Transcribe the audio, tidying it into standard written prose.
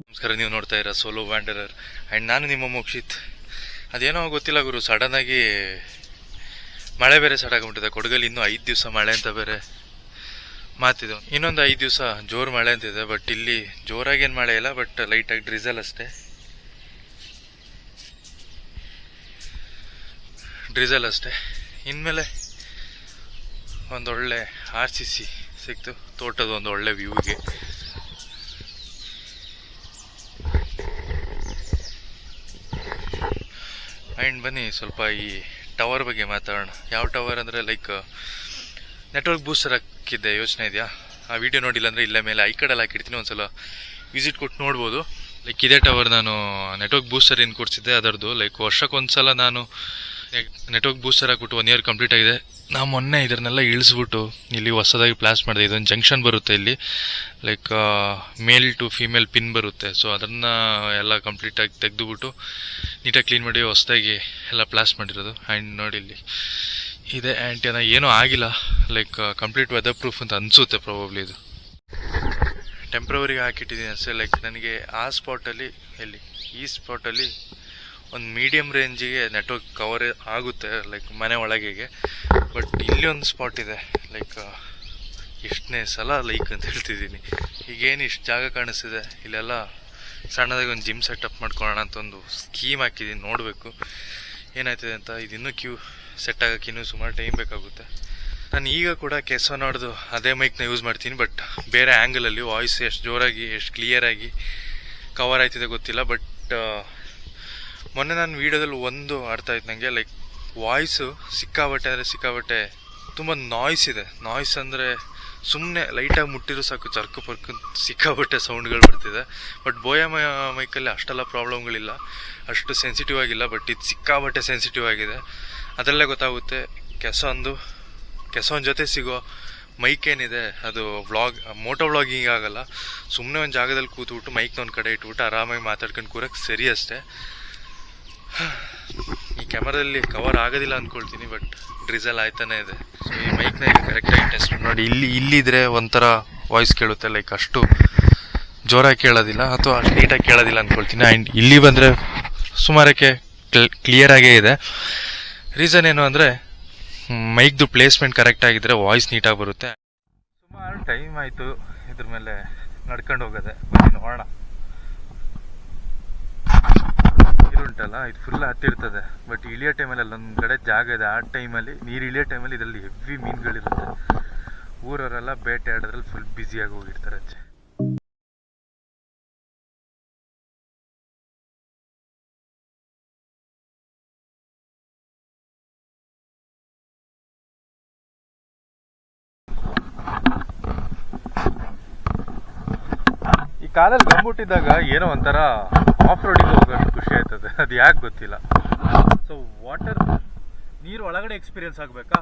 ನಮಸ್ಕಾರ, ನೀವು ನೋಡ್ತಾ ಇರೋ ಸೋಲೋ ವ್ಯಾಂಡರರ್ ಆ್ಯಂಡ್ ನಾನು ನಿಮ್ಮ ಮೋಕ್ಷಿತ್. ಅದೇನೋ ಗೊತ್ತಿಲ್ಲ ಗುರು, ಸಡನ್ನಾಗಿ ಮಳೆ ಬೇರೆ ಸ್ಟಾರ್ಟ್ ಆಗಿಬಿಟ್ಟಿದೆ ಕೊಡಗಲ್ಲಿ. ಇನ್ನೂ 5 ದಿವಸ ಮಳೆ ಅಂತ ಬೇರೆ ಮಾತಿದ್ದು. ಇನ್ನೊಂದು 5 ದಿವಸ ಜೋರು ಮಳೆ ಅಂತಿದೆ. ಬಟ್ ಇಲ್ಲಿ ಜೋರಾಗೇನು ಮಳೆ ಇಲ್ಲ, ಬಟ್ ಲೈಟಾಗಿ ಡ್ರಿಸಲ್ ಅಷ್ಟೇ. ಇನ್ಮೇಲೆ ಒಂದೊಳ್ಳೆ RCC ಸಿಕ್ತು, ತೋಟದ ಒಂದು ಒಳ್ಳೆ ವ್ಯೂಗೆ. ಆ್ಯಂಡ್ ಬನ್ನಿ ಸ್ವಲ್ಪ ಈ ಟವರ್ ಬಗ್ಗೆ ಮಾತಾಡೋಣ. ಯಾವ ಟವರ್ ಅಂದರೆ ಲೈಕ್ ನೆಟ್ವರ್ಕ್ ಬೂಸ್ಟರ್ ಹಾಕಿದ್ದೆ, ಯೋಚನೆ ಇದೆಯಾ? ಆ ವಿಡಿಯೋ ನೋಡಿಲ್ಲ ಅಂದರೆ ಇಲ್ಲೇ ಮೇಲೆ ಐಕಡಲ್ಲಿ ಹಾಕಿರ್ತೀನಿ, ಒಂದ್ಸಲ ವಿಸಿಟ್ ಕೊಟ್ಟು ನೋಡ್ಬೋದು. ಲೈಕ್ ಇದೇ ಟವರ್ ನಾನು ನೆಟ್ವರ್ಕ್ ಬೂಸ್ಟರ್ ಏನು ಕೊಡ್ಸಿದ್ದೆ ಅದರದ್ದು. ಲೈಕ್ ವರ್ಷಕ್ಕೊಂದ್ಸಲ ನಾನು ನೆಟ್ವರ್ಕ್ ಬೂಸ್ಟರ್ ಹಾಕ್ಬಿಟ್ಟು 1 ಇಯರ್ ಕಂಪ್ಲೀಟ್ ಆಗಿದೆ. ನಾವು ಮೊನ್ನೆ ಇದನ್ನೆಲ್ಲ ಇಳಿಸ್ಬಿಟ್ಟು ಇಲ್ಲಿ ಹೊಸದಾಗಿ ಪ್ಲಾಸ್ ಮಾಡಿದೆ. ಇದೊಂದು ಜಂಕ್ಷನ್ ಬರುತ್ತೆ ಇಲ್ಲಿ, like male to female pin ಬರುತ್ತೆ. ಸೊ ಅದನ್ನು ಎಲ್ಲ ಕಂಪ್ಲೀಟಾಗಿ ತೆಗೆದುಬಿಟ್ಟು ನೀಟಾಗಿ ಕ್ಲೀನ್ ಮಾಡಿ ಹೊಸದಾಗಿ ಎಲ್ಲ ಪ್ಲಾಸ್ ಮಾಡಿರೋದು. ಆ್ಯಂಡ್ ನೋಡಿ ಇಲ್ಲಿ ಇದೆ ಆ್ಯಂಟಿನ, ಏನೂ ಆಗಿಲ್ಲ. ಲೈಕ್ ಕಂಪ್ಲೀಟ್ ವೆದರ್ ಪ್ರೂಫ್ ಅಂತ ಅನಿಸುತ್ತೆ ಪ್ರಾಬಬ್ಲಿ. ಇದು ಟೆಂಪ್ರವರಿಗೆ ಹಾಕಿಟ್ಟಿದ್ದೀನಿ ಅಷ್ಟೇ. ಲೈಕ್ ನನಗೆ ಆ ಸ್ಪಾಟಲ್ಲಿ ಈ ಸ್ಪಾಟಲ್ಲಿ ಒಂದು ಮೀಡಿಯಮ್ ರೇಂಜಿಗೆ ನೆಟ್ವರ್ಕ್ ಕವರ್ ಆಗುತ್ತೆ, ಲೈಕ್ ಮನೆ ಒಳಗೆಗೆ. ಬಟ್ ಇಲ್ಲಿ ಒಂದು ಸ್ಪಾಟ್ ಇದೆ, ಲೈಕ್ ಎಷ್ಟನೇ ಸಲ ಲೈಕ್ ಅಂತ ಹೇಳ್ತಿದ್ದೀನಿ. ಈಗೇನು ಇಷ್ಟು ಜಾಗ ಕಾಣಿಸ್ತಿದೆ, ಇಲ್ಲೆಲ್ಲ ಸಣ್ಣದಾಗಿ ಒಂದು ಜಿಮ್ ಸೆಟಪ್ ಮಾಡ್ಕೊಳ್ಳೋಣ ಅಂತ ಒಂದು ಸ್ಕೀಮ್ ಹಾಕಿದ್ದೀನಿ. ನೋಡಬೇಕು ಏನಾಯ್ತದೆ ಅಂತ. ಇದಿನ್ನೂ ಸೆಟ್ ಆಗೋಕ್ಕೆ ಇನ್ನೂ ಸುಮಾರು ಟೈಮ್ ಬೇಕಾಗುತ್ತೆ. ನಾನು ಈಗ ಕೂಡ ಕೆಸನಾಡ್ದು ಅದೇ ಮೈಕ್ನ ಯೂಸ್ ಮಾಡ್ತೀನಿ, ಬಟ್ ಬೇರೆ ಆ್ಯಂಗಲಲ್ಲಿ ವಾಯ್ಸ್ ಎಷ್ಟು ಜೋರಾಗಿ ಎಷ್ಟು ಕ್ಲಿಯರಾಗಿ ಕವರ್ ಆಯ್ತಿದೆ ಗೊತ್ತಿಲ್ಲ. ಬಟ್ ಮೊನ್ನೆ ನಾನು ವೀಡಿಯೋದಲ್ಲಿ ಒಂದು ಅರ್ಥ ಆಯ್ತು ನನಗೆ, ಲೈಕ್ ವಾಯ್ಸು ಸಿಕ್ಕಾಬಟ್ಟೆ ತುಂಬ ನಾಯ್ಸ್ ಇದೆ. ನಾಯ್ಸ್ ಅಂದರೆ ಸುಮ್ಮನೆ ಲೈಟಾಗಿ ಮುಟ್ಟಿರೋ ಸಾಕು ಚರ್ಕು ಪರ್ಕು ಸಿಕ್ಕಾಬಟ್ಟೆ ಸೌಂಡ್ಗಳು ಬರ್ತಿದೆ. ಬಟ್ ಬೋಯಾ ಮೈಕಲ್ಲಿ ಅಷ್ಟೆಲ್ಲ ಪ್ರಾಬ್ಲಮ್ಗಳಿಲ್ಲ, ಅಷ್ಟು ಸೆನ್ಸಿಟಿವ್ ಆಗಿಲ್ಲ. ಬಟ್ ಇದು ಸಿಕ್ಕಾಬಟ್ಟೆ ಸೆನ್ಸಿಟಿವ್ ಆಗಿದೆ. ಅದರಲ್ಲೇ ಗೊತ್ತಾಗುತ್ತೆ ಕೆಸವನ್ ಜೊತೆ ಸಿಗೋ ಮೈಕ್ ಏನಿದೆ ಅದು ಮೋಟೋ ವ್ಲಾಗಿಂಗ್ ಆಗಲ್ಲ. ಸುಮ್ಮನೆ ಒಂದು ಜಾಗದಲ್ಲಿ ಕೂತ್ಬಿಟ್ಟು ಮೈಕ್ನ ಒಂದು ಕಡೆ ಇಟ್ಬಿಟ್ಟು ಆರಾಮಾಗಿ ಮಾತಾಡ್ಕೊಂಡು ಕೂರಕ್ಕೆ ಸರಿ ಅಷ್ಟೇ. ಈ ಕ್ಯಾಮರಾದಲ್ಲಿ ಕವರ್ ಆಗೋದಿಲ್ಲ ಅಂದ್ಕೊಳ್ತೀನಿ, ಬಟ್ ಡ್ರಿಸಲ್ ಆಯ್ತಾನೆ ಇದೆ. ಸೊ ಈ ಮೈಕ್ನ ಈಗ ಕರೆಕ್ಟಾಗಿ ಟೆಸ್ಟ್ ನೋಡಿ. ಇಲ್ಲಿದ್ರೆ ಒಂಥರ ವಾಯ್ಸ್ ಕೇಳುತ್ತೆ, ಲೈಕ್ ಅಷ್ಟು ಜೋರಾಗಿ ಕೇಳೋದಿಲ್ಲ ಅಥವಾ ಅಷ್ಟು ನೀಟಾಗಿ ಕೇಳೋದಿಲ್ಲ ಅಂದ್ಕೊಳ್ತೀನಿ. ಆ್ಯಂಡ್ ಇಲ್ಲಿ ಬಂದರೆ ಸುಮಾರಕ್ಕೆ ಕ್ಲಿಯರಾಗೇ ಇದೆ. ರೀಸನ್ ಏನು ಅಂದರೆ ಮೈಕ್ದು ಪ್ಲೇಸ್ಮೆಂಟ್ ಕರೆಕ್ಟ್ ಆಗಿದ್ರೆ ವಾಯ್ಸ್ ನೀಟಾಗಿ ಬರುತ್ತೆ. ಸುಮಾರು ಟೈಮ್ ಆಯಿತು ಇದ್ರ ಮೇಲೆ ನಡ್ಕೊಂಡು ಹೋಗೋದೆ. ನೋಡೋಣ. ಉಂಟಲ್ಲ, ಇದು ಫುಲ್ ಹತ್ತಿರ್ತದೆ. ಬಟ್ ಇಳಿಯೋ ಟೈಮಲ್ಲಿ ಅಲ್ಲೊಂದು ಕಡೆ ಜಾಗ ಇದೆ. ಆ ಟೈಮಲ್ಲಿ ನೀರು ಇಳಿಯೋ ಟೈಮಲ್ಲಿ ಇದರಲ್ಲಿ ಹೆವಿ ಮೀನುಗಳಿರುತ್ತೆ. ಊರವರೆಲ್ಲ ಬೇಟೆ ಆಡೋದ್ರಲ್ಲಿ ಫುಲ್ ಬ್ಯುಸಿಯಾಗಿ ಹೋಗಿರ್ತಾರೆ. ಈ ಕಾಲಲ್ಲಿ ಗಂಬುಟ್ಟಿದ್ದಾಗ ಏನೋ ಒಂಥರ ಆಫ್ ರೋಡಿಗೆ ಹೋಗೋಷ್ಟು ಖುಷಿ ಆಯ್ತದೆ, ಅದು ಯಾಕೆ ಗೊತ್ತಿಲ್ಲ. ಸೊ ನೀರು ಒಳಗಡೆ ಎಕ್ಸ್ಪೀರಿಯನ್ಸ್ ಆಗಬೇಕಾ?